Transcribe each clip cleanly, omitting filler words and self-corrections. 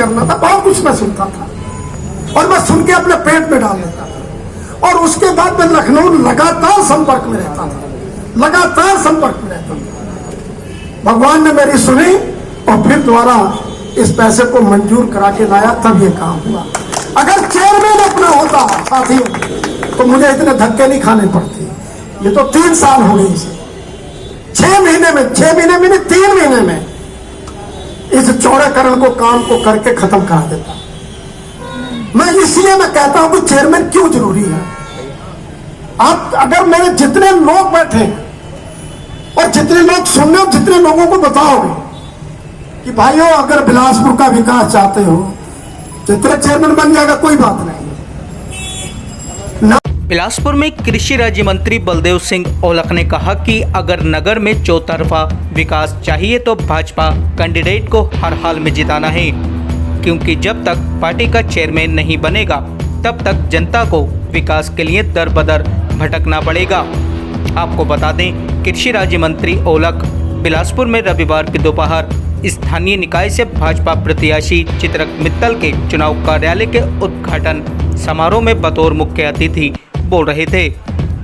करना था, बहुत कुछ मैं सुनता था और मैं सुन के अपने पेट में डाल लेता था। और उसके बाद मैं लखनऊ लगातार संपर्क में रहता था, लगातार संपर्क में रहता था। भगवान ने मेरी सुनी और फिर दोबारा इस पैसे को मंजूर करा के लाया, तब ये काम हुआ। अगर चेयरमैन अपना होता साथियों तो मुझे इतने धक्के नहीं खाने पड़ते। ये तो 3 साल हो गए इसे, 6 महीने में 3 महीने में इस चौड़ाकरण को काम को करके खत्म करा देता। मैं इसलिए मैं कहता हूं कि चेयरमैन क्यों जरूरी है। आप अगर मेरे जितने लोग बैठे और जितने लोग सुनने और जितने लोगों को बताओगे कि भाइयों अगर बिलासपुर का विकास चाहते हो चित्र चेयरमैन बन जाएगा, कोई बात नहीं। बिलासपुर में कृषि राज्य मंत्री बलदेव सिंह औलख ने कहा कि अगर नगर में चौतरफा विकास चाहिए तो भाजपा कैंडिडेट को हर हाल में जिताना है, क्योंकि जब तक पार्टी का चेयरमैन नहीं बनेगा तब तक जनता को विकास के लिए दर बदर भटकना पड़ेगा। आपको बता दें, कृषि राज्य मंत्री औलख बिलासपुर में रविवार की दोपहर स्थानीय निकाय से भाजपा प्रत्याशी चित्रक मित्तल के चुनाव कार्यालय के उद्घाटन समारोह में बतौर मुख्य अतिथि बोल रहे थे।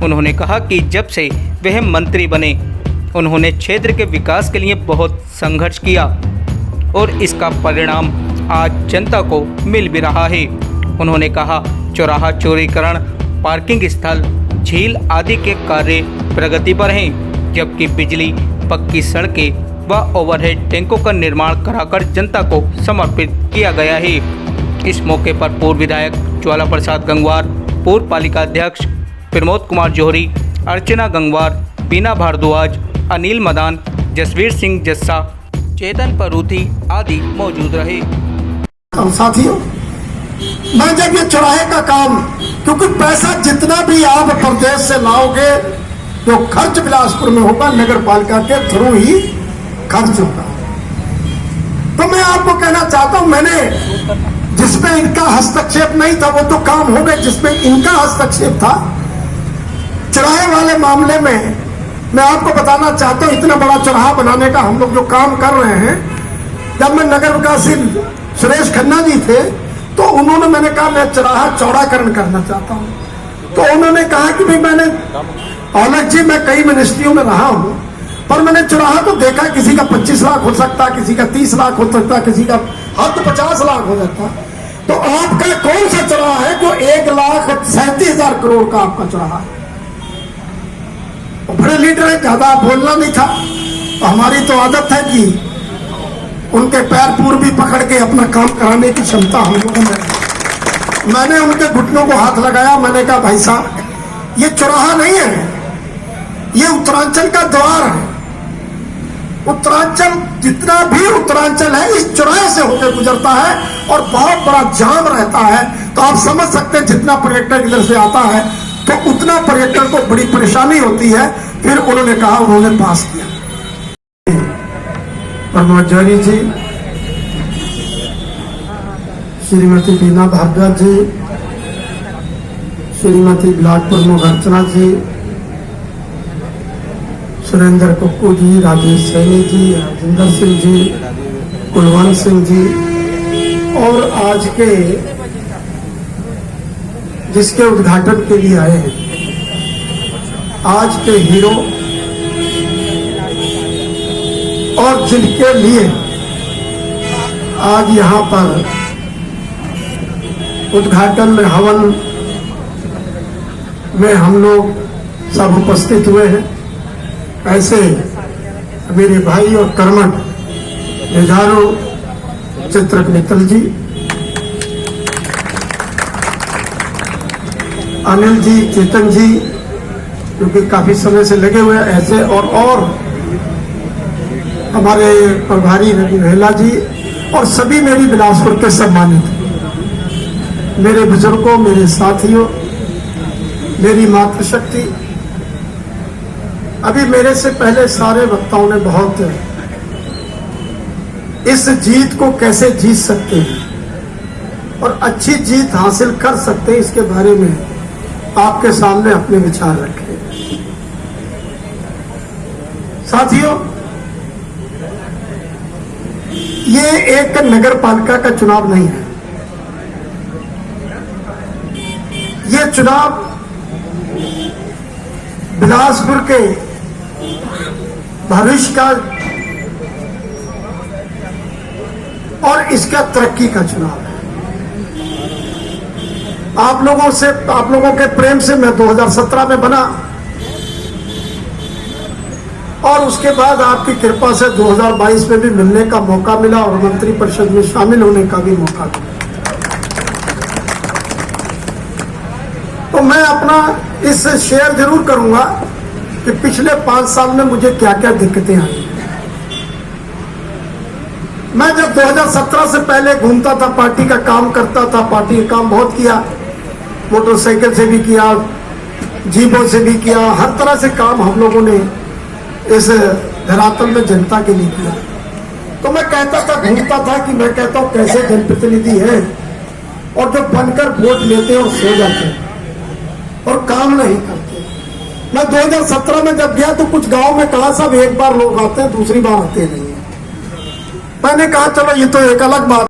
उन्होंने कहा कि जब से वह मंत्री बने उन्होंने क्षेत्र के विकास के लिए बहुत संघर्ष किया और इसका परिणाम आज जनता को मिल भी रहा है। उन्होंने कहा चौराहा चौड़ीकरण, पार्किंग स्थल, झील आदि के कार्य प्रगति पर हैं, जबकि बिजली, पक्की सड़कें व ओवरहेड टैंकों का निर्माण कराकर जनता को समर्पित किया गया है। इस मौके पर पूर्व विधायक ज्वाला प्रसाद गंगवार, पूर्व पालिका अध्यक्ष प्रमोद कुमार जौहरी, अर्चना गंगवार, बीना भारद्वाज, अनिल मदान, जसवीर सिंह जस्सा, चेतन परूथी आदि मौजूद रहे। साथियों, मैं जब ये चौराहे का काम, क्योंकि पैसा जितना भी आप प्रदेश से लाओगे जो खर्च बिलासपुर में होगा नगर पालिका के थ्रू ही खर्च होगा। तो मैं आपको कहना चाहता हूं, मैंने जिसमें इनका हस्तक्षेप नहीं था वो तो काम हो गए, जिसमें इनका हस्तक्षेप था चौराहे वाले मामले में मैं आपको बताना चाहता हूं, इतना बड़ा चौराहा बनाने का हम लोग जो काम कर रहे हैं, जब मैं नगर विकास सुरेश खन्ना जी थे तो उन्होंने, मैंने कहा मैं चौराहा चौड़ाकरण करना चाहता हूं। तो उन्होंने कहा कि भाई मैंने औलख जी मैं कई मिनिस्ट्रियों में रहा हूं पर मैंने चौराहा तो देखा, किसी का 25 लाख हो सकता, किसी का 30 लाख हो सकता, किसी का हद 50 लाख हो जाता। तो आपका कौन सा चौराहा है जो 1,37,000 करोड़ का आपका चौराहा है? बड़े लीडर है, ज्यादा बोलना नहीं था। तो हमारी तो आदत है कि उनके पैर पूर्व भी पकड़ के अपना काम कराने की क्षमता हम लोगों में। मैंने उनके घुटनों को हाथ लगाया, मैंने कहा भाई साहब ये चौराहा नहीं है, ये उत्तरांचल का द्वार है। उत्तरांचल जितना भी उत्तरांचल है इस चौराहे से होकर गुजरता है और बहुत बड़ा जाम रहता है। तो आप समझ सकते हैं जितना पर्यटक इधर से आता है तो उतना पर्यटक को बड़ी परेशानी होती है। फिर उन्होंने कहा, उन्होंने पास किया। प्रमोद जौहरी जी, श्रीमती बीना भारद्वाज जी, श्रीमती ब्लॉक प्रमुख अर्चना जी, सुरेंद्र कुक्कू जी, राजेश सैनी जी, राजेंद्र सिंह जी, कुलवंत सिंह जी और आज के जिसके उद्घाटन के लिए आए हैं, आज के हीरो और जिनके लिए आज यहाँ पर उद्घाटन में हवन में हम लोग सब उपस्थित हुए हैं, ऐसे मेरे भाई और कर्मठ निजारो चित्रक मित्तल जी, अनिल जी, चेतन जी, क्योंकि काफी समय से लगे हुए ऐसे, और हमारे प्रभारी रवि महिला जी और सभी मेरी बिलासपुर के सम्मानित मेरे बुजुर्गों, मेरे साथियों, मेरी मातृशक्ति। अभी मेरे से पहले सारे वक्ताओं ने बहुत इस जीत को कैसे जीत सकते हैं और अच्छी जीत हासिल कर सकते हैं इसके बारे में आपके सामने अपने विचार रखे। साथियों, ये एक नगर पालिका का चुनाव नहीं है, ये चुनाव बिलासपुर के भविष्य का और इसका तरक्की का चुनाव है। आप लोगों के प्रेम से मैं 2017 में बना और उसके बाद आपकी कृपा से 2022 में भी मिलने का मौका मिला और मंत्रिपरिषद में शामिल होने का भी मौका मिला। तो मैं अपना इससे शेयर जरूर करूंगा कि पिछले 5 साल में मुझे क्या क्या दिक्कतें आई। मैं जब 2017 से पहले घूमता था, पार्टी का काम करता था, पार्टी का काम बहुत किया, मोटरसाइकिल से भी किया, जीपों से भी किया, हर तरह से काम हम लोगों ने इस धरातल में जनता के लिए किया। तो मैं कहता था, घूमता था कि मैं कहता हूं कैसे जनप्रतिनिधि है और जो बनकर वोट लेते हैं और सो जाते हैं और काम नहीं करते। मैं 2017 में जब गया तो कुछ गांव में कहा सब एक बार लोग आते हैं, दूसरी बार आते नहीं है। मैंने कहा चलो ये तो एक अलग बात